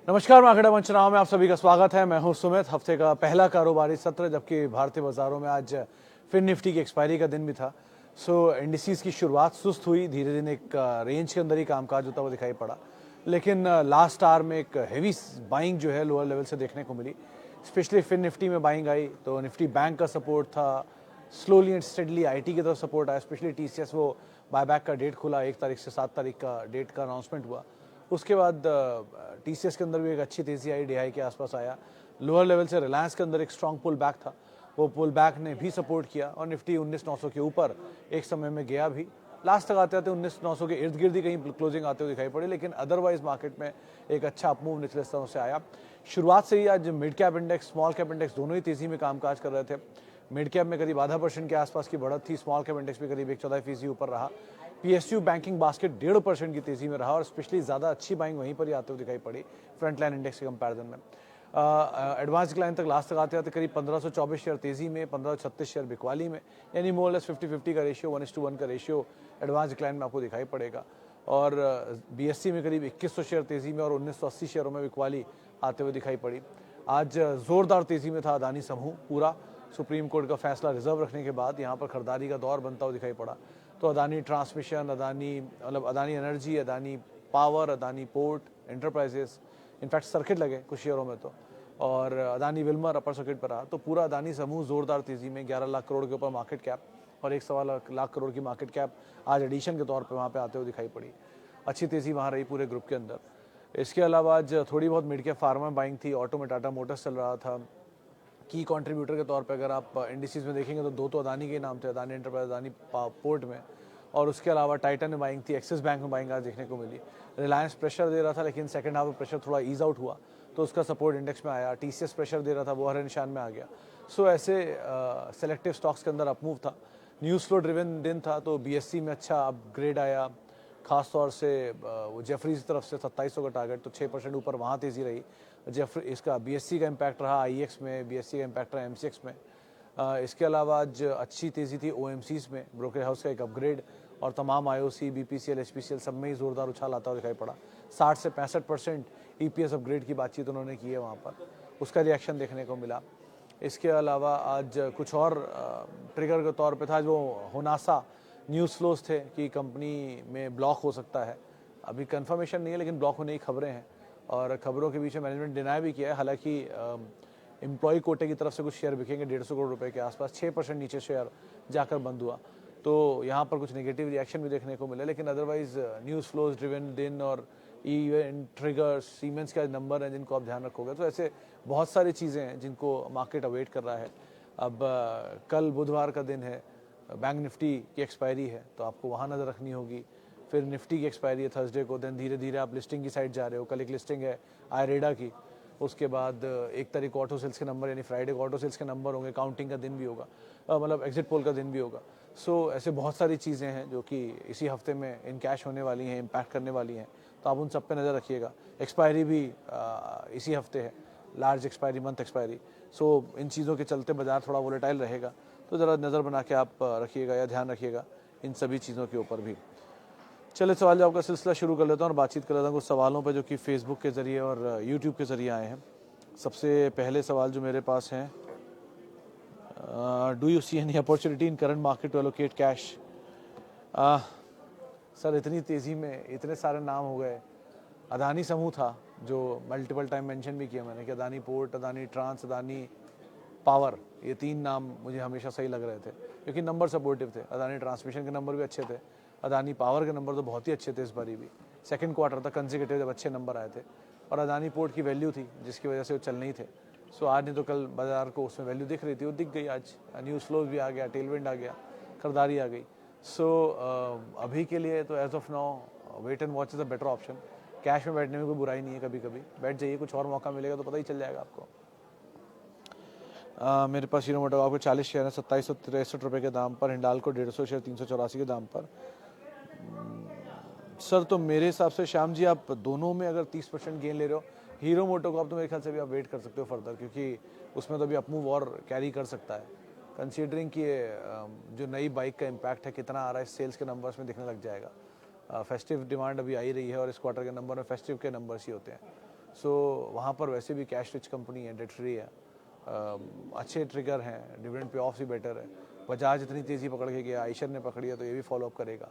नमस्कार, मार्केट मंचनाव में आप सभी का स्वागत है। मैं हूं सुमित। हफ्ते का पहला कारोबारी सत्र, जबकि भारतीय बाजारों में आज फिर निफ्टी की एक्सपायरी का दिन भी था। इंडिसेस की शुरुआत सुस्त हुई, धीरे धीरे एक रेंज के अंदर ही कामकाज होता हुआ दिखाई पड़ा, लेकिन लास्ट आवर में एक हेवी बाइंग जो है लोअर लेवल से देखने को मिली। स्पेशली फिर निफ्टी में बाइंग आई तो निफ्टी बैंक का सपोर्ट था, स्लोली एंड स्टेडली आईटी की तरफ सपोर्ट आया। स्पेशली टीसीएस, वो बायबैक का डेट खुला, 1 तारीख से 7 तारीख का डेट का अनाउंसमेंट हुआ। उसके बाद टीसीएस के अंदर भी एक अच्छी तेजी आई, DI के आसपास आया। लोअर लेवल से रिलायंस के अंदर एक स्ट्रॉन्ग पुल बैक था, वो पुल बैक ने भी सपोर्ट किया और निफ्टी 19,900 के ऊपर एक समय में गया भी। लास्ट तक आते आते 19,900 के इर्द गिर्द ही कहीं क्लोजिंग आते हुए दिखाई पड़ी, लेकिन अदरवाइज मार्केट में एक अच्छा अपमूव निचले स्तरों से आया। शुरुआत से ही आज mid cap index, small cap index दोनों ही तेजी में कामकाज कर रहे थे। मिड कैप में करीब 0.5% के आसपास की बढ़त थी, स्मॉल कैप इंडेक्स भी करीब 1/4% ऊपर रहा। PSU बैंकिंग बास्केट 1.5% की तेजी में रहा और स्पेशली ज़्यादा अच्छी बाइंग वहीं पर ही आते हुए दिखाई पड़ी फ्रंट लाइन इंडेक्स के कंपैरिजन में। एडवांस क्लाइन तक लास्ट तक आते आते करीब 1524 शेयर तेजी में, 1536 शेयर बिकवाली में, यानी मोर लेस 50-50 का रेशियो, 1:1 का रेशियो एडवांस क्लाइन में आपको दिखाई पड़ेगा। और BSE में करीब 2100 शेयर तेजी में और 1980 शेयरों में बिकवाली आते हुए दिखाई पड़ी। आज जोरदार तेजी में था अदानी समूह पूरा। सुप्रीम कोर्ट का फैसला रिजर्व रखने के बाद यहाँ पर खरीदारी का दौर बनता हुआ दिखाई पड़ा। तो Adani transmission, Adani energy, Adani power, Adani port enterprises, in fact circuit लगे कुछ शेयरों में तो, और अदानी विल्मर अपर सर्किट पर रहा। तो पूरा अदानी समूह जोरदार तेजी में, 11 लाख करोड़ के ऊपर मार्केट कैप और 1.25 लाख करोड़ की मार्केट कैप आज एडिशन के तौर पर वहाँ पे आते हुए दिखाई पड़ी। अच्छी तेजी वहाँ रही पूरे ग्रुप के अंदर। इसके अलावा आज थोड़ी बहुत मिड कैप फार्मा बाइंग थी, ऑटो में टाटा मोटर्स चल रहा था। की कंट्रीब्यूटर के तौर पे अगर आप इंडिसेस में देखेंगे तो दो तो अदानी के नाम थे, अदानी एंटरप्राइज, अदानी पोर्ट में, और उसके अलावा टाइटन में बाइंग थी, एक्सिस बैंक में बाइंग आज देखने को मिली। रिलायंस प्रेशर दे रहा था, लेकिन सेकंड हाफ में प्रेशर थोड़ा ईज आउट हुआ तो उसका सपोर्ट इंडेक्स में आया। TCS प्रेशर दे रहा था, वो हरे निशान में आ गया। ऐसे सेलेक्टिव स्टॉक्स के अंदर अपमूव था। न्यूज़ फ्लो ड्रिवन दिन था तो BSE में अच्छा अपग्रेड आया, खास तौर से वो जेफरीज की तरफ से 2700 का टारगेट, तो 6% ऊपर वहाँ तेज़ी रही। इसका BSE का इम्पैक्ट रहा IEX में, BSE का इम्पैक्ट रहा MCX में। इसके अलावा आज अच्छी तेज़ी थी OMCs में, ब्रोकर हाउस का एक अपग्रेड, और तमाम IOC, BPCL, HPCL सब में ही जोरदार उछाल आता हुआ दिखाई पड़ा। 60 से 65% EPS अपग्रेड की बातचीत उन्होंने की है वहाँ पर, उसका रिएक्शन देखने को मिला। इसके अलावा आज कुछ और ट्रिगर के तौर पे था, जो होनासा न्यूज़ फ्लोज थे कि कंपनी में ब्लॉक हो सकता है। अभी कंफर्मेशन नहीं है, लेकिन ब्लॉक होने की खबरें हैं, और खबरों के बीच में मैनेजमेंट डिनाई भी किया है। हालांकि एम्प्लॉय कोटे की तरफ से कुछ शेयर बिकेंगे 150 करोड़ रुपए के आसपास, 6% नीचे शेयर जाकर बंद हुआ, तो यहाँ पर कुछ नेगेटिव रिएक्शन भी देखने को मिले। लेकिन अदरवाइज न्यूज़ फ्लोज ड्रिवन दिन और इवेंट ट्रिगर्स, सीमेंस का नंबर है जिनको आप ध्यान रखोगे, तो ऐसे बहुत सारी चीज़ें हैं जिनको मार्केट अवेट कर रहा है। अब कल बुधवार का दिन है, बैंक निफ्टी की एक्सपायरी है, तो आपको वहाँ नज़र रखनी होगी। फिर निफ्टी की एक्सपायरी है थर्सडे को, देन धीरे धीरे आप लिस्टिंग की साइड जा रहे हो। कल एक लिस्टिंग है आयरेडा की, उसके बाद 1 तारीख को ऑटो सेल्स के नंबर, यानी फ्राइडे को ऑटो सेल्स के नंबर होंगे, काउंटिंग का दिन भी होगा, मतलब एग्जिट पोल का दिन भी होगा। ऐसे बहुत सारी चीज़ें हैं जो कि इसी हफ्ते में इन कैश होने वाली हैं, इम्पैक्ट करने वाली हैं, तो आप उन सब पे नज़र रखिएगा। एक्सपायरी भी इसी हफ्ते है, लार्ज एक्सपायरी, मंथ एक्सपायरी। इन चीज़ों के चलते बाजार थोड़ा वोलेटाइल रहेगा, तो ज़रा नज़र बना के आप रखिएगा या ध्यान रखिएगा इन सभी चीज़ों के ऊपर भी। चलिए सवाल जवाब का सिलसिला शुरू कर लेता हूँ और बातचीत कर लेता हूँ कुछ सवालों पर जो कि फेसबुक के ज़रिए और यूट्यूब के ज़रिए आए हैं। सबसे पहले सवाल जो मेरे पास हैं, do you see any opportunity in current market to allocate cash? Sir, इतनी तेज़ी में इतने सारे नाम हो गए। अदानी समूह था जो मल्टीपल टाइम मेंशन भी किया मैंने कि Adani port, Adani trans, Adani power, ये 3 नाम मुझे हमेशा सही लग रहे थे क्योंकि नंबर सपोर्टिव थे। अदानी ट्रांसमिशन के नंबर भी अच्छे थे, अदानी पावर के नंबर तो बहुत ही अच्छे थे इस बारी भी। सेकंड क्वार्टर तक कंसेक्यूटिव जब अच्छे नंबर आए थे, और अदानी पोर्ट की वैल्यू थी जिसकी वजह से वो चल नहीं थे। आज नहीं तो कल बाजार को उसमें वैल्यू दिख रही थी, वो दिख गई। आज न्यूज़ फ्लोज भी आ गया, टेलविंड आ गया, खरीदारी आ गई। अभी के लिए तो as of now wait and watch is a better option. Cash में बैठने में कोई बुराई नहीं है, कभी कभी बैठ जाइए, कुछ और मौका मिलेगा तो पता ही चल जाएगा आपको। मेरे पास हीरो मोटो आपको 40 शेयर है 2763 रुपये के दाम पर, हिंडाल को 150 शेयर 384 के दाम पर। सर, तो मेरे हिसाब से श्याम जी, आप दोनों में अगर 30% गेन ले रहे हो, हीरो मोटो को आप तो मेरे ख्याल से भी आप वेट कर सकते हो फर्दर, क्योंकि उसमें तो अभी अपमूव और कैरी कर सकता है, कंसीडरिंग कि जो नई बाइक का इम्पैक्ट है कितना आ रहा है सेल्स के नंबर्स में दिखने लग जाएगा। फेस्टिव डिमांड अभी आई रही है और इस क्वार्टर के नंबर में फेस्टिव के नंबर्स ही होते हैं। सो वहाँ पर वैसे भी कैश रिच कंपनी है, डेट फ्री है, अच्छे ट्रिगर हैं, डिविडेंड पे ऑफ भी बेटर है। बजाज इतनी तेज़ी पकड़ के गया, आइशर ने पकड़ी है तो ये भी फॉलो अप करेगा।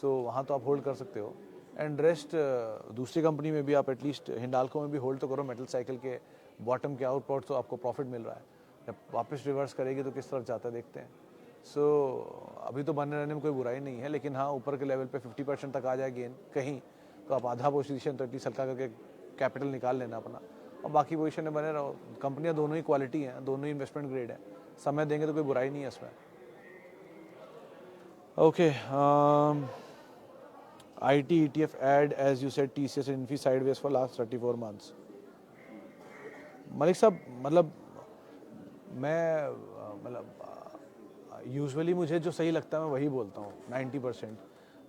सो वहाँ तो आप होल्ड कर सकते हो। एंड रेस्ट दूसरी कंपनी में भी आप एटलीस्ट हिंडाल्को में भी होल्ड तो करो। मेटल साइकिल के बॉटम के आउटपुट तो आपको प्रॉफिट मिल रहा है, जब वापस रिवर्स करेगी तो किस तरफ जाता है देखते हैं। सो अभी तो बने रहने में कोई बुराई नहीं है, लेकिन हाँ ऊपर के लेवल पे 50% तक आ जाए गेन कहीं, तो आप आधा पोजीशन तो एटलीस्ट हल्का करके कैपिटल निकाल लेना अपना, और बाकी पोजीशन में बने रहो। कंपनियां दोनों ही क्वालिटी हैं, दोनों ही इन्वेस्टमेंट ग्रेड है, समय देंगे तो कोई बुराई नहीं है इसमें। Okay, IT ETF add as you said TCS and Infi sideways for last 34 months. Malik साहब, मतलब मैं यूजुअली मुझे जो सही लगता है मैं वही बोलता हूँ 90%।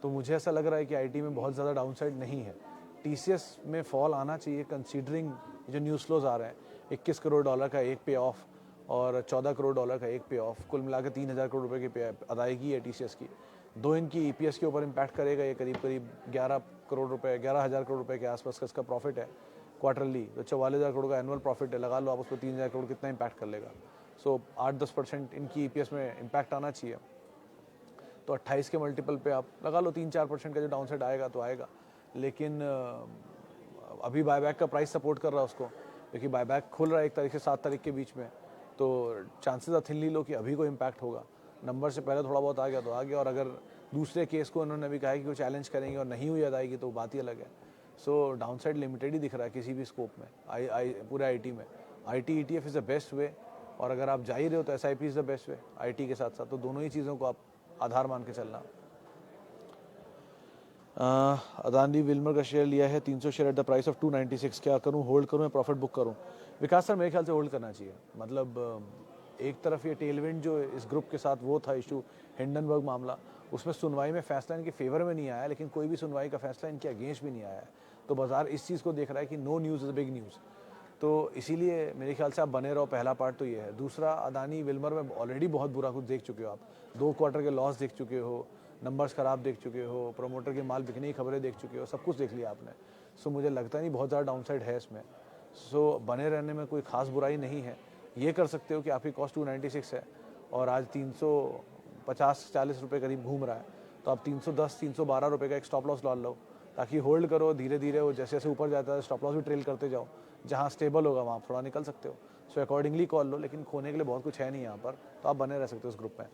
तो मुझे ऐसा लग रहा है कि आईटी में बहुत ज़्यादा डाउनसाइड नहीं है। टीसीएस में फॉल आना चाहिए कंसीडरिंग जो न्यूज़ फ्लोज आ रहे हैं। $21 करोड़ का एक पे ऑफ और $14 करोड़ का एक पे ऑफ, कुल मिलाकर 3,000 करोड़ रुपए की पे अदायगी है टीसीएस की। दो इनकी ईपीएस के ऊपर इम्पैक्ट करेगा। ये करीब 11 करोड़ रुपए, 11,000 करोड़ रुपए के आसपास का इसका प्रॉफिट है क्वार्टरली। तो 44,000 करोड़ का एनुअल प्रॉफिट है, लगा लो आप उस पर 3,000 करोड़ कितना इम्पैक्ट कर लेगा। सो 8-10% इनकी ईपीएस में इम्पैक्ट आना चाहिए। तो 28 के मल्टीपल पे आप लगा लो 3-4% का जो डाउनसाइड आएगा तो आएगा। लेकिन अभी बायबैक का प्राइस सपोर्ट कर रहा है उसको, क्योंकि बायबैक खुल रहा है 1 तारीख से 7 तारीख के बीच में। तो चांसेस थिनली लो कि अभी कोई इम्पैक्ट होगा। नंबर से पहले थोड़ा बहुत आ गया तो आ गया, और अगर दूसरे केस को उन्होंने भी कहा है कि वो चैलेंज करेंगे और नहीं हुई अदायगी तो बात ही अलग है। सो डाउनसाइड लिमिटेड ही दिख रहा है किसी भी स्कोप में, पूरे आईटी में। IT ETF is the best way, और अगर आप जा ही रहे हो तो SIP is the best way IT के साथ साथ। तो दोनों ही चीज़ों को आप आधार मान के चलना। अदानी विल्मर का शेयर लिया है 300 share at the price of 296, क्या करूं, होल्ड करूं या प्रॉफिट बुक करूं? विकास सर, मेरे ख्याल से होल्ड करना चाहिए। मतलब एक तरफ ये टेलविंड जो इस ग्रुप के साथ वो था इशू, हिंडनबर्ग मामला, उसमें सुनवाई में फैसला इनके फेवर में नहीं आया, लेकिन कोई भी सुनवाई का फैसला इनके अगेंस्ट भी नहीं आया है। तो बाजार इस चीज़ को देख रहा है कि no news is big news. तो इसीलिए मेरे ख्याल से आप बने रहो। पहला पार्ट तो ये है। दूसरा, अदानी विल्मर में ऑलरेडी बहुत बुरा कुछ देख चुके हो आप। 2 क्वार्टर के लॉस देख चुके हो, नंबर्स खराब देख चुके हो, प्रमोटर के माल बिकने की खबरें देख चुके हो, सब कुछ देख लिया आपने। सो मुझे लगता नहीं बहुत ज़्यादा डाउनसाइड है इसमें। सो बने रहने में कोई खास बुराई नहीं है। ये कर सकते हो कि आपकी कॉस्ट 296 है और आज 350-40 रुपये करीब घूम रहा है, तो आप 310-312 रुपये का एक स्टॉप लॉस डाल लो, ताकि होल्ड करो। धीरे धीरे वो जैसे जैसे ऊपर जाता है स्टॉप लॉस भी ट्रेल करते जाओ, जहाँ स्टेबल होगा वहाँ थोड़ा निकल सकते हो। सो अकॉर्डिंगली कॉल लो, लेकिन खोने के लिए बहुत कुछ है नहीं यहाँ पर, तो आप बने रह सकते हो उस ग्रुप में।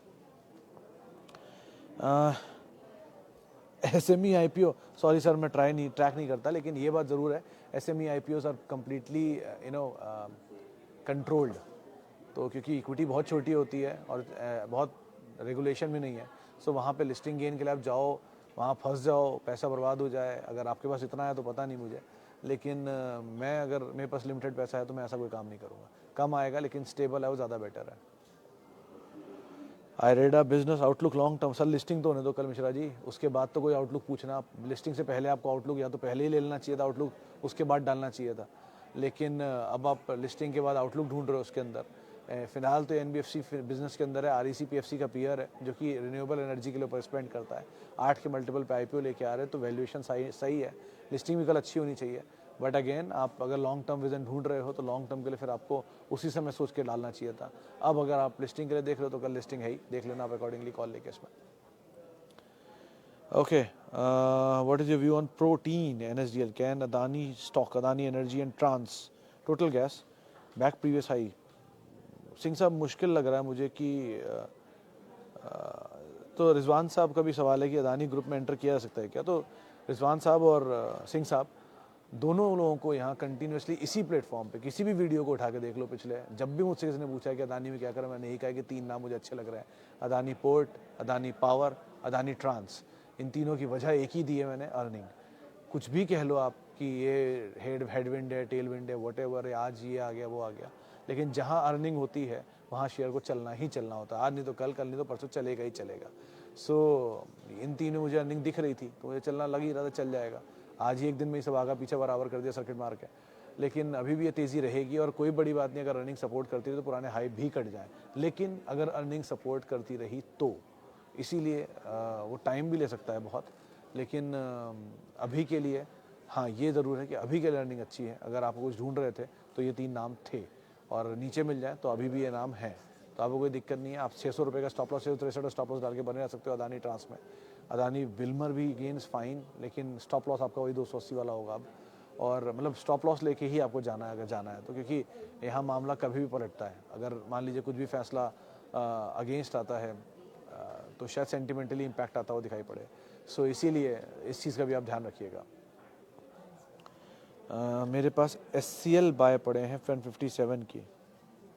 SME IPO, सॉरी सर मैं ट्रैक नहीं करता, लेकिन ये बात ज़रूर है SME IPOs are completely controlled. तो क्योंकि इक्विटी बहुत छोटी होती है और बहुत रेगुलेशन भी नहीं है। सो वहाँ पे लिस्टिंग गेन के लिए आप जाओ, वहाँ फंस जाओ, पैसा बर्बाद हो जाए। अगर आपके पास इतना है तो पता नहीं मुझे, लेकिन मैं अगर मेरे पास लिमिटेड पैसा है तो मैं ऐसा कोई काम नहीं करूँगा। कम आएगा लेकिन स्टेबल है वो ज़्यादा बेटर है। I read a business outlook long term. Sir listing तो होने दो कल मिश्रा जी, उसके बाद तो कोई आउटलुक पूछना। लिस्टिंग से पहले आपको आउटलुक या तो पहले ही ले लेना चाहिए था आउटलुक, उसके बाद डालना चाहिए था। लेकिन अब आप लिस्टिंग के बाद आउटलुक ढूंढ रहे हो उसके अंदर। फिलहाल तो एनबीएफसी बिजनेस के अंदर है, आरईसी पीएफसी का पीयर है जो कि रिन्यूएबल एनर्जी के लिए ऊपर स्पेंड करता है। 8 के मल्टीपल पे आईपीओ लेके आ रहे हैं, तो वैल्यूएशन सही है। लिस्टिंग भी कल अच्छी होनी चाहिए, बट अगेन आप अगर लॉन्ग टर्म विजन ढूंढ रहे हो तो लॉन्ग टर्म के लिए फिर आपको उसी समय सोच के डालना चाहिए था। अब अगर आप लिस्टिंग के लिए देख रहे हो तो कल लिस्टिंग है ही, देख लेना आप अकॉर्डिंगली कॉल लेके इसमें। Okay, what is your view on protein NSDL? Can Adani stock, Adani energy and trans total gas back previous high? Singh साहब मुश्किल लग रहा है मुझे कि तो रिजवान साहब का भी सवाल है कि अदानी ग्रुप में एंटर किया जा सकता है क्या? तो रिजवान साहब और सिंह साहब दोनों लोगों को यहाँ कंटिन्यूसली इसी प्लेटफॉर्म पे किसी भी वीडियो को उठा के देख लो, पिछले जब भी मुझसे किसी ने पूछा कि अदानी में क्या करें, मैंने यही कहा कि 3 नाम मुझे अच्छे लग रहे हैं, Adani port, Adani power, Adani trans. इन तीनों की वजह एक ही दी है मैंने, अर्निंग। कुछ भी कह लो आप कि ये हेडविंड है, टेल विंड है, वॉटेवर है, आज ये आ गया वो आ गया, लेकिन जहाँ अर्निंग होती है वहाँ शेयर को चलना ही चलना होता है। आज नहीं तो कल, कल नहीं तो परसों चलेगा ही चलेगा। सो इन तीनों मुझे अर्निंग दिख रही थी तो मुझे चलना लग ही रहा था चल जाएगा। आज ही एक दिन में ही सब आगा पीछे बराबर कर दिया सर्किट मार के, लेकिन अभी भी ये तेज़ी रहेगी और कोई बड़ी बात नहीं अगर अर्निंग सपोर्ट करती रही तो पुराने हाई भी कट जाए। लेकिन अगर अर्निंग सपोर्ट करती रही तो, इसीलिए वो टाइम भी ले सकता है बहुत, लेकिन अभी के लिए हाँ, ये ज़रूर है कि अभी की लर्निंग अच्छी है। अगर आप कुछ ढूंढ रहे थे तो ये 3 नाम थे, और नीचे मिल जाए तो अभी भी ये नाम है, तो आपको कोई दिक्कत नहीं है। आप 600 रुपये का स्टॉप लॉस, 663 स्टॉप लॉस डाल के बने रह सकते हो अदानी ट्रांस में। अदानी विल्मर भी गेन्स फाइन, लेकिन स्टॉप लॉस आपका वही 280 वाला होगा अब। और मतलब स्टॉप लॉस लेके ही आपको जाना है अगर जाना है तो, क्योंकि यहाँ मामला कभी भी पलटता है। अगर मान लीजिए कुछ भी फैसला अगेंस्ट आता है तो शायद सेंटिमेंटली इम्पैक्ट आता हुआ दिखाई पड़े। सो इसीलिए इस चीज़ का भी आप ध्यान रखिएगा। मेरे पास SCL बाय पड़े हैं 1057 की।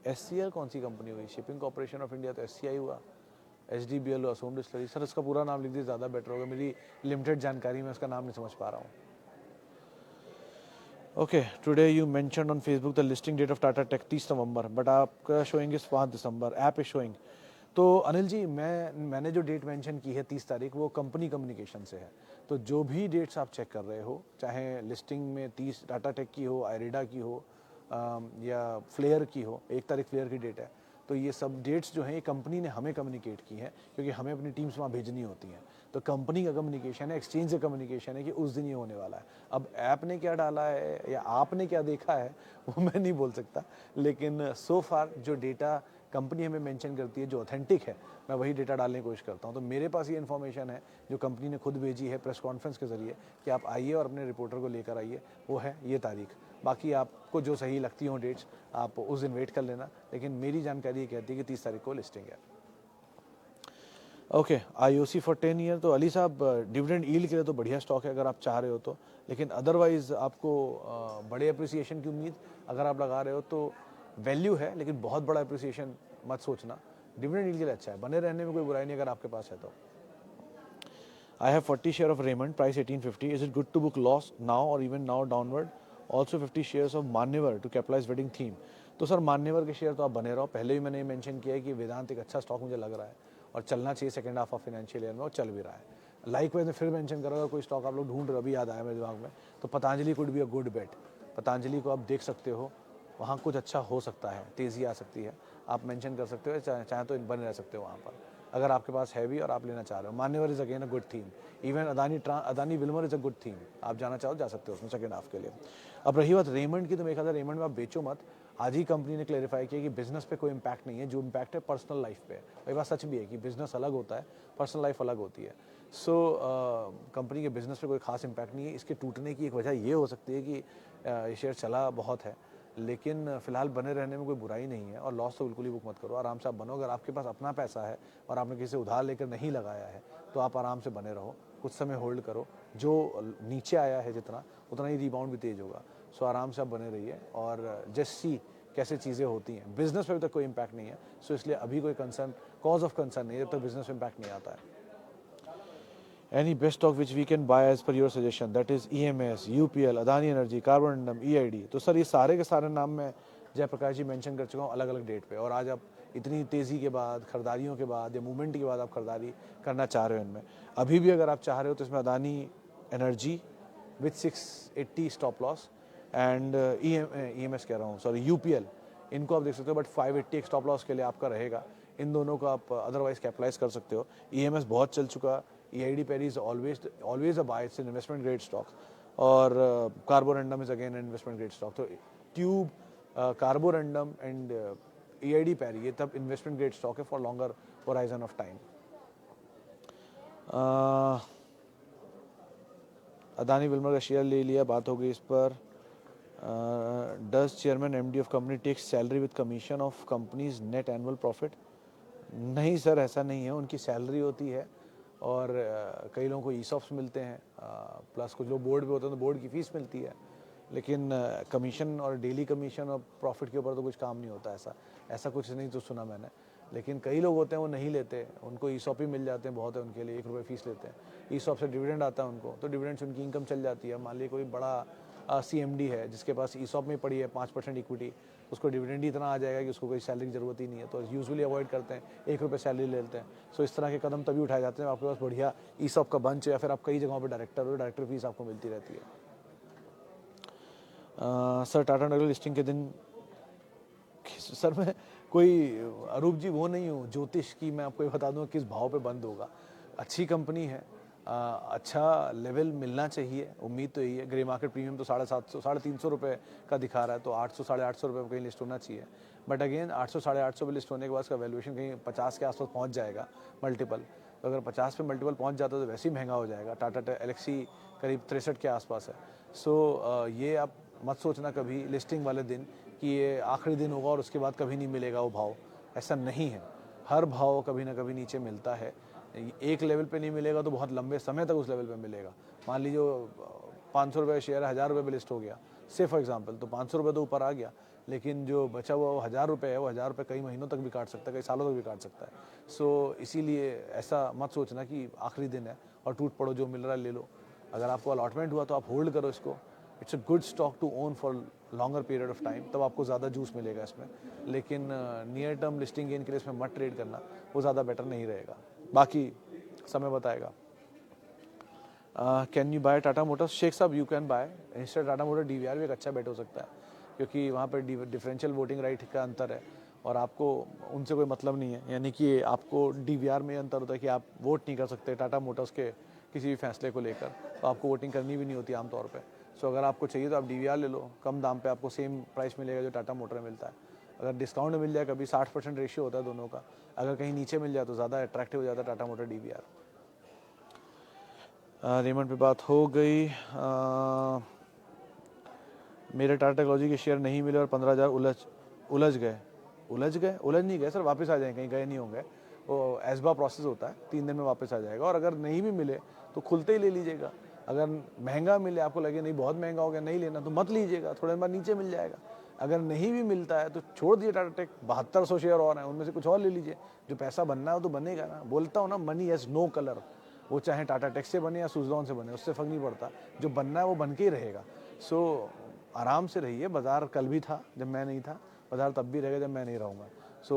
SCL कौन सी कंपनी हुई? शिपिंग कॉर्पोरेशन ऑफ इंडिया तो SCI हुआ, HDBL हुआ, सोम डिस्टिलरी। सर इसका पूरा नाम लिख दीजिए, ज़्यादा बेटर होगा। मेरी लिमिटेड जानकारी में उसका नाम नहीं समझ पा रहा हूँ। Okay, today you mentioned on Facebook the listing date of Tata tech 30 November, but आपका showing is 5 December, app is showing. तो अनिल जी, मैंने जो डेट मेंशन की है 30 तारीख, वो कंपनी कम्युनिकेशन से है। तो जो भी डेट्स आप चेक कर रहे हो, चाहे लिस्टिंग में 30 टाटा टेक की हो, आयरिडा की हो, या फ्लेयर की हो, 1 तारीख फ्लेयर की डेट है, तो ये सब डेट्स जो हैं ये कंपनी ने हमें कम्युनिकेट की हैं, क्योंकि हमें अपनी टीम्स वहाँ भेजनी होती हैं। तो कंपनी का कम्युनिकेशन है, एक्सचेंज का कम्युनिकेशन है कि उस दिन ये होने वाला है। अब ऐप ने क्या डाला है या आपने क्या देखा है वो मैं नहीं बोल सकता, लेकिन सो फार जो डेटा कंपनी हमें मेंशन करती है, जो ऑथेंटिक है, मैं वही डेटा डालने की कोशिश करता हूँ। तो मेरे पास ये इन्फॉर्मेशन है जो कंपनी ने खुद भेजी है प्रेस कॉन्फ्रेंस के जरिए कि आप आइए और अपने रिपोर्टर को लेकर आइए, वो है ये तारीख। बाकी आपको जो सही लगती हो डेट्स, आप उस दिन वेट कर लेना, लेकिन मेरी जानकारी ये कहती है कि 30 तारीख को लिस्टिंग है। Okay, IOC for 10 year. तो अली साहब, डिविडेंड यील्ड के लिए तो बढ़िया स्टॉक है अगर आप चाह रहे हो तो, लेकिन अदरवाइज आपको बड़े अप्रिसिएशन की उम्मीद अगर आप लगा रहे हो तो वैल्यू है, लेकिन बहुत बड़ा अप्रिसिएशन मत सोचना। डिविडेंड यील्ड के लिए अच्छा है, बने रहने में कोई बुराई नहीं अगर आपके पास है तो। I have 40 share of Raymond, price 1850. Is it good to book loss now or even now downward? Also 50 shares of Manyavar to capitalize wedding theme. तो सर मान्यवर के शेयर तो आप बने रहो। पहले भी मैंने ये मेंशन किया है कि वेदांत एक अच्छा स्टॉक मुझे लग रहा है और चलना चाहिए second half of financial year में, और चल भी रहा है। लाइक वाइज मैं फिर मेंशन करूँगा, कोई स्टॉक आप लोग ढूंढ रहे हो, अभी याद आया मेरे दिमाग में, तो Patanjali could be a good bet. Patanjali को आप देख सकते हो, वहाँ कुछ अच्छा हो सकता है, तेज़ी आ सकती है, आप मेंशन कर सकते हो, चाहे तो बने रह सकते हो वहाँ पर अगर आपके पास है भी और आप लेना चाह रहे हो। मान्यवर is again a good theme. Even Adani Wilmer is a good theme, आप जाना चाहो जा सकते हो उसमें सेकंड हाफ के लिए। अब रही बात रेमंड की, तो मेरे ख्याल से रेमंड में आप बेचो मत। आज ही कंपनी ने क्लेरिफाई किया कि बिजनेस पे कोई इम्पैक्ट नहीं है, जो इम्पैक्ट है पर्सनल लाइफ पे है। वही बात सच भी है कि बिजनेस अलग होता है, पर्सनल लाइफ अलग होती है। सो कंपनी के बिजनेस पे कोई खास इम्पैक्ट नहीं है। इसके टूटने की एक वजह ये हो सकती है कि ये शेयर चला बहुत है, लेकिन फिलहाल बने रहने में कोई बुराई नहीं है, और लॉस तो बिल्कुल ही बुक मत करो, आराम से आप बनो। अगर आपके पास अपना पैसा है और आपने किसी से उधार लेकर नहीं लगाया है तो आप आराम से बने रहो, कुछ समय होल्ड करो। जो नीचे आया है जितना, उतना ही रिबाउंड भी तेज होगा। सो आराम से आप बने रहिए और जस्ट सी कैसे चीज़ें होती हैं। बिजनेस पे अभी तक कोई इम्पैक्ट नहीं है, सो इसलिए अभी कोई कंसर्न, कॉज ऑफ कंसर्न नहीं है जब तक बिजनेस में इम्पैक्ट नहीं आता है। Any best stock which we can buy as per your suggestion, that is EMS, UPL, Adani Energy, Carbon, EID। तो सर ये सारे के सारे नाम मैं जयप्रकाश जी मेंशन कर चुका हूँ अलग अलग डेट पे, और आज आप इतनी तेज़ी के बाद, खरीदारियों के बाद या मूवमेंट के बाद आप खरीदारी करना चाह रहे हो इनमें। अभी भी अगर आप चाह रहे हो तो इसमें Adani energy with 680 stop loss and EMS कह रहा हूँ, सॉरी UPL, इनको आप देख सकते हो, बट 580 एक स्टॉप लॉस के लिए आपका रहेगा। इन दोनों को आप अदरवाइज कैपिटलाइज कर सकते हो। EMS बहुत चल चुका, EID Perry is always a buy, it's an investment grade stock, और Carborundum is again an investment grade stock। तो tube, Carborundum and EID Perry ये तब investment grade stock है for longer horizon of time। Adani Wilmar का share ले लिया, बात हो गई इस पर। Does chairman MD of company take salary with commission of companies net annual profit? नहीं सर, ऐसा नहीं है। उनकी सैलरी होती है और कई लोगों को ESOPs मिलते हैं, प्लस कुछ लोग बोर्ड पे होते हैं तो बोर्ड की फीस मिलती है, लेकिन कमीशन और डेली कमीशन और प्रॉफिट के ऊपर तो कुछ काम नहीं होता। ऐसा कुछ नहीं तो सुना मैंने, लेकिन कई लोग होते हैं वो नहीं लेते, उनको ESOP ही मिल जाते हैं, बहुत है उनके लिए, 1 रुपये फीस लेते हैं। ESOP से डिविडेंड आता है उनको, तो डिविडेंड से उनकी इनकम चल जाती है। मान लीजिए कोई बड़ा CMD है जिसके पास ESOP में पड़ी है 5% इक्विटी, उसको डिविडेंड ही इतना आ जाएगा कि उसको कोई सैलरी की ज़रूरत ही नहीं है, तो यूजुअली अवॉइड करते हैं, 1 रुपये सैलरी ले लेते हैं। सो इस तरह के कदम तभी उठाए जाते हैं आपके पास बढ़िया ESOP का बंच है, या फिर आप कई जगहों पर डायरेक्टर हो, डायरेक्टर फीस आपको मिलती रहती है। सर टाटा नगर लिस्टिंग के दिन, सर मैं कोई अरूप जी वो नहीं हूँ ज्योतिष की, मैं आपको ये बता दूँ किस भाव पे बंद होगा। अच्छी कंपनी है, अच्छा लेवल मिलना चाहिए, उम्मीद तो यही है। ग्रे मार्केट प्रीमियम तो 750 350 रुपये का दिखा रहा है, तो 800 850 रुपये कहीं लिस्ट होना चाहिए। बट अगेन 800 850 पे लिस्ट होने के बाद इसका वैल्यूएशन कहीं 50 के आसपास पहुंच जाएगा मल्टीपल। तो अगर 50 पे मल्टीपल पहुंच जाता है तो वैसे ही महंगा हो जाएगा। टाटा एलेक्सी करीब 63 के आसपास है। सो ये आप मत सोचना कभी लिस्टिंग वाले दिन कि ये आखिरी दिन होगा और उसके बाद कभी नहीं मिलेगा वो भाव, ऐसा नहीं है। हर भाव कभी ना कभी नीचे मिलता है। एक लेवल पे नहीं मिलेगा तो बहुत लंबे समय तक उस लेवल पे मिलेगा। मान लीजिए 500 रुपये शेयर 1000 रुपये पे लिस्ट हो गया से फॉर एग्जांपल, तो 500 रुपये तो ऊपर आ गया, लेकिन जो बचा हुआ वो 1000 रुपये है, वो 1000 रुपये कई महीनों तक भी काट सकता है, कई सालों तक भी काट सकता है। सो इसीलिए ऐसा मत सोचना कि आखिरी दिन है और टूट पड़ो, जो मिल रहा है ले लो। अगर आपको अलॉटमेंट हुआ तो आप होल्ड करो इसको। It's a good stock to own for longer period of time, तब आपको ज़्यादा जूस मिलेगा इसमें। लेकिन नियर टर्म लिस्टिंग गेन के लिए इसमें मत ट्रेड करना, वो ज़्यादा बेटर नहीं रहेगा। बाकी समय बताएगा। Can you buy Tata motors? Sheikh साहब you can buy instead Tata motor. DVR भी एक अच्छा बेट हो सकता है, क्योंकि वहाँ पर डिफरेंशियल वोटिंग राइट का अंतर है और आपको उनसे कोई मतलब नहीं है। यानी कि आपको डीवीआर में अंतर होता है कि आप वोट नहीं कर सकते टाटा मोटर्स के किसी भी फैसले को लेकर, तो आपको वोटिंग करनी भी नहीं होती आमतौर पे। सो अगर आपको चाहिए तो आप डीवीआर ले लो, कम दाम पे आपको सेम प्राइस मिलेगा जो टाटा मोटर में मिलता है। अगर डिस्काउंट मिल जाए, कभी 60% रेशियो होता है दोनों का, अगर कहीं नीचे मिल जाए तो ज़्यादा अट्रैक्टिव हो जाता है टाटा मोटर डीवीआर। रेमंड पे बात हो गई। मेरे टाटा टेक्नोलॉजी के शेयर नहीं मिले और 15,000 उलझ नहीं गए सर, वापस आ जाएंगे, कहीं गए नहीं होंगे। वो एसबा प्रोसेस होता है, 3 दिन में वापस आ जाएगा। और अगर नहीं भी मिले तो खुलते ही ले लीजिएगा। अगर महंगा मिले, आपको लगे नहीं बहुत महंगा हो गया नहीं लेना, तो मत लीजिएगा, थोड़े दिन बाद नीचे मिल जाएगा। अगर नहीं भी मिलता है तो छोड़ दिए टाटा टेक, 7200 शेयर और हैं, उनमें से कुछ और ले लीजिए। जो पैसा बनना है वो तो बनेगा ना। बोलता हूँ ना, मनी हैज़ नो कलर। वो चाहे टाटा टेक से बने या सुजलॉन से बने, उससे फर्क नहीं पड़ता। जो बनना है वो बन के ही रहेगा। सो आराम से रहिए। बाजार कल भी था जब मैं नहीं था, बाजार तब भी रहेगा जब मैं नहीं रहूँगा। सो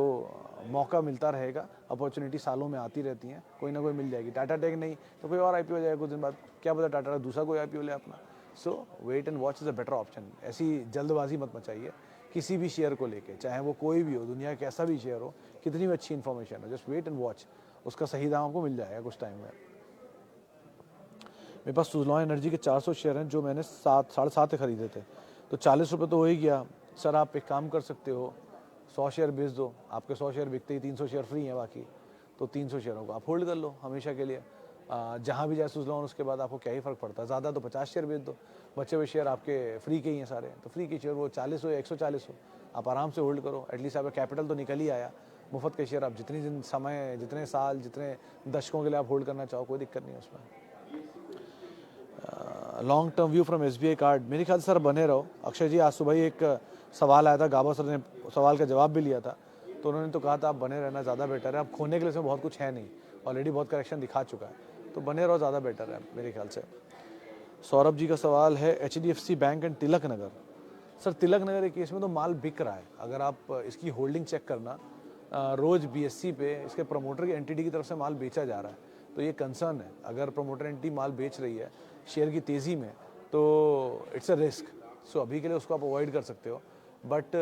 मौका मिलता रहेगा, अपॉर्चुनिटी सालों में आती रहती हैं, कोई ना कोई मिल जाएगी। टाटा टेक नहीं तो कोई और आईपीओ हो जाएगा कुछ दिन बाद, क्या पता टाटा का दूसरा कोई आईपीओ ले अपना। So wait and watch is a better option. ऐसी जल्दबाजी मत मचाइए किसी भी शेयर को लेके, चाहे वो कोई भी हो, दुनिया का कैसा भी शेयर हो, कितनी भी अच्छी इन्फॉर्मेशन हो, जस्ट वेट एंड वॉच, उसका सही दाम आपको मिल जाएगा कुछ टाइम में। मेरे पास सुजलॉन एनर्जी के 400 शेयर हैं जो मैंने 7.5 से खरीदे थे, तो 40 रुपये तो हो ही गया। सर आप एक काम कर सकते हो, 100 शेयर बेच दो, आपके 100 शेयर बिकते ही 300 शेयर फ्री हैं बाकी, तो 300 शेयरों को आप होल्ड कर लो हमेशा के लिए। जहाँ भी जाए सुजलॉन, उसके बाद आपको क्या ही फ़र्क पड़ता है। ज़्यादा तो 50 शेयर बेच दो, बचे हुए शेयर आपके फ्री के ही हैं सारे, तो फ्री के शेयर वो 40 हो या 140 हो, आप आराम से होल्ड करो। एटलीस्ट आपका कैपिटल तो निकल ही आया। मुफ्त के शेयर आप जितनी दिन समय, जितने साल, जितने दशकों के लिए आप होल्ड करना चाहो, कोई दिक्कत नहीं है उसमें। Long term view from SBI card, मेरे ख्याल से सर बने रहो। अक्षय जी, आज सुबह ही एक सवाल आया था, गाबा सर ने सवाल का जवाब भी लिया था, तो उन्होंने तो कहा था आप बने रहना ज़्यादा बेटर है। अब खोने के लिए इसमें बहुत कुछ है नहीं, ऑलरेडी बहुत करेक्शन दिखा चुका है, तो बने रहो, ज़्यादा बेटर है मेरे ख्याल से। सौरभ जी का सवाल है HDFC bank and Tilak Nagar. Sir Tilak Nagar के केस में तो माल बिक रहा है, अगर आप इसकी होल्डिंग चेक करना, रोज बीएससी पे इसके प्रमोटर की एंटिटी की तरफ से माल बेचा जा रहा है, तो ये कंसर्न है। अगर प्रमोटर एंटिटी माल बेच रही है शेयर की तेज़ी में, तो इट्स अ रिस्क। सो अभी के लिए उसको आप अवॉइड कर सकते हो। But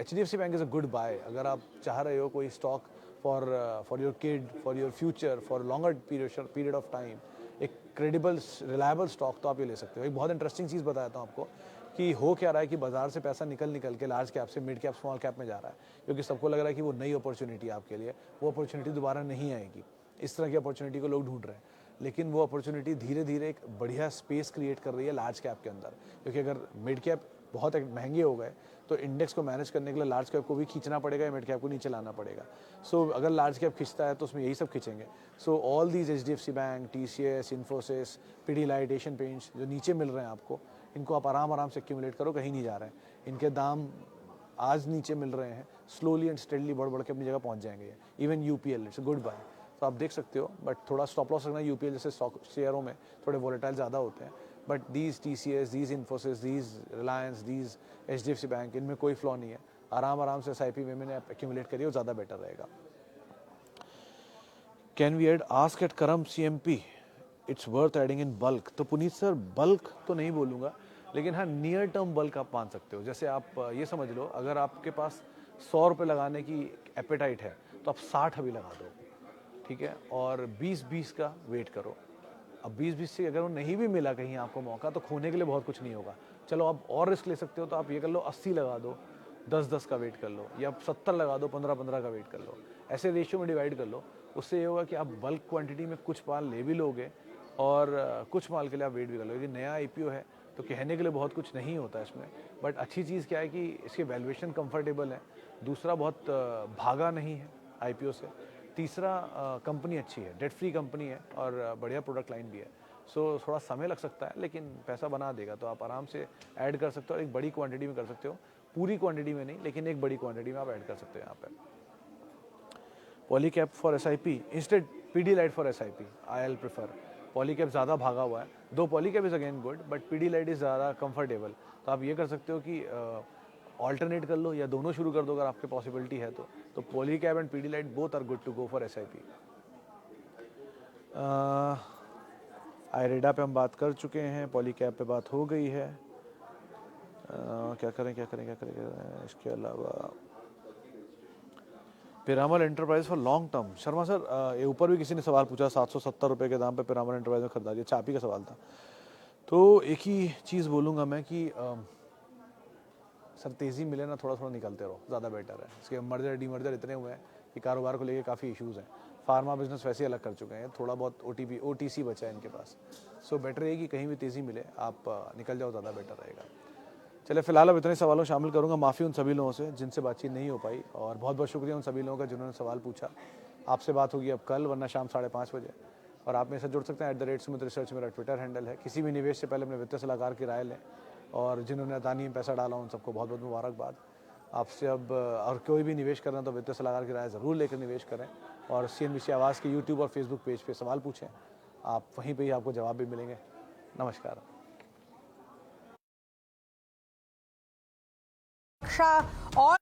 HDFC bank is a good buy. अगर आप चाह रहे हो कोई stock for your kid, for your future, for longer period of time, एक क्रेडिबल रिलायबल स्टॉक, तो आप ये ले सकते हो। एक बहुत इंटरेस्टिंग चीज़ बताता हूँ आपको कि हो क्या रहा है कि बाजार से पैसा निकल के लार्ज कैप से मिड कैप, स्मॉल कैप में जा रहा है, क्योंकि सबको लग रहा है कि वो नई अपॉर्चुनिटी है आपके लिए, वो अपॉर्चुनिटी दोबारा नहीं आएगी। इस तरह की अपॉर्चुनिटी को लोग ढूंढ रहे हैं, लेकिन वो अपॉर्चुनिटी धीरे धीरे एक बढ़िया स्पेस क्रिएट कर रही है लार्ज कैप के अंदर। क्योंकि अगर मिड कैप बहुत महंगे हो गए तो इंडेक्स को मैनेज करने के लिए लार्ज कैप को भी खींचना पड़ेगा या मिड कैप को नीचे लाना पड़ेगा। सो अगर लार्ज कैप खींचता है तो उसमें यही सब खींचेंगे। So all these HDFC bank, TCS, Infosys, Pidilite, Asian paints जो नीचे मिल रहे हैं आपको, इनको आप आराम से एक्यूमुलेट करो, कहीं नहीं जा रहे हैं। इनके दाम आज नीचे मिल रहे हैं, स्लोली एंड स्टेडली बढ़ के अपनी जगह पहुंच जाएंगे। Even UPL it's a good buy, तो आप देख सकते हो, बट थोड़ा स्टॉप लॉस रखना। यूपीएल जैसे स्टॉक शेयरों में थोड़े वोलेटाइल ज़्यादा होते हैं, but these TCS, these Infosys, these Reliance, these HDFC bank, इनमें कोई फ्लॉ नहीं है। आराम से एसआईपी में मैंने एक्यूमुलेट करिए, वो ज़्यादा बेटर रहेगा। Can we add ask at करम CMP, it's worth adding in bulk? तो पुनीत सर बल्क तो नहीं बोलूँगा, लेकिन हाँ नियर टर्म बल्क आप मान सकते हो। जैसे आप ये समझ लो, अगर आपके पास 100 रुपये लगाने की एपेटाइट है तो आप 60 अभी लगा दो, ठीक है, और 20-20 का वेट करो। अब 20-20 से अगर वो नहीं भी मिला कहीं आपको मौका, तो खोने के लिए बहुत कुछ नहीं होगा। चलो आप और रिस्क ले सकते हो, तो आप ये कर लो 80 लगा दो, 10-10 का वेट कर लो, या 70 लगा दो, 15-15 का वेट कर लो। ऐसे रेशियो में डिवाइड कर लो। उससे ये होगा कि आप बल्क क्वांटिटी में कुछ माल ले भी लोगे और कुछ माल के लिए आप वेट भी कर लोगे। नया आईपीओ है तो कहने के लिए बहुत कुछ नहीं होता इसमें, बट अच्छी चीज़ क्या है कि इसके वैल्यूएशन कंफर्टेबल है। दूसरा, बहुत भागा नहीं है आईपीओ से। तीसरा, कंपनी अच्छी है, डेट फ्री कंपनी है और बढ़िया प्रोडक्ट लाइन भी है। सो थोड़ा समय लग सकता है लेकिन पैसा बना देगा, तो आप आराम से ऐड कर सकते हो और एक बड़ी क्वांटिटी में कर सकते हो। पूरी क्वांटिटी में नहीं, लेकिन एक बड़ी क्वांटिटी में आप ऐड कर सकते हो यहाँ पर। Polycab for SIP instead Pidilite for SIP, I prefer. Polycab ज़्यादा भागा हुआ है, दो Polycab is again good, but Pidilite is ज़्यादा कंफर्टेबल। तो आप ये कर सकते हो कि ऑल्टरनेट कर लो या दोनों शुरू कर दो अगर आपके पॉसिबिलिटी है तो Polycab and Pidilite both are good to go for SIP. IREDA पे हम बात कर चुके हैं, पॉलीकैप पे बात हो गई है। क्या करें इसके अलावा Piramal enterprise for long term. Sharma sir, ये ऊपर भी किसी ने सवाल पूछा, 770 रुपये के दाम पे पिरामल एंटरप्राइज में खरीदा दिया, चापी का सवाल था। तो एक ही चीज़ बोलूँगा मैं कि सर तेज़ी मिले ना, थोड़ा थोड़ा निकलते रहो, ज़्यादा बेटर है। इसके मर्जर डीमर्जर इतने हुए हैं कि कारोबार को लेके काफ़ी इश्यूज़ हैं। फार्मा बिजनेस वैसे ही अलग कर चुके हैं, थोड़ा बहुत ओटीसी बचा है इनके पास। सो बेटर है कि कहीं भी तेज़ी मिले आप निकल जाओ, ज़्यादा बेटर रहेगा। चले फिलहाल अब इतने सवालों शामिल करूंगा। माफ़ी उन सभी लोगों से जिनसे बातचीत नहीं हो पाई, और बहुत बहुत शुक्रिया उन सभी लोगों का जिन्होंने सवाल पूछा। आपसे बात होगी अब कल, वरना शाम 5:30 बजे। और आप मेरे साथ जुड़ सकते हैं @सुमित रिसर्च मेरा ट्विटर हैंडल है। किसी भी निवेश से पहले अपने वित्तीय सलाहकार की राय लें, और जिन्होंने अदानी में पैसा डाला उन सबको बहुत बहुत मुबारकबाद। आपसे अब और कोई भी निवेश करना तो वित्तीय सलाहकार की राय ज़रूर लेकर निवेश करें, और CNBC आवाज़ के यूट्यूब और फेसबुक पेज पे सवाल पूछें, आप वहीं पे ही आपको जवाब भी मिलेंगे। नमस्कार। और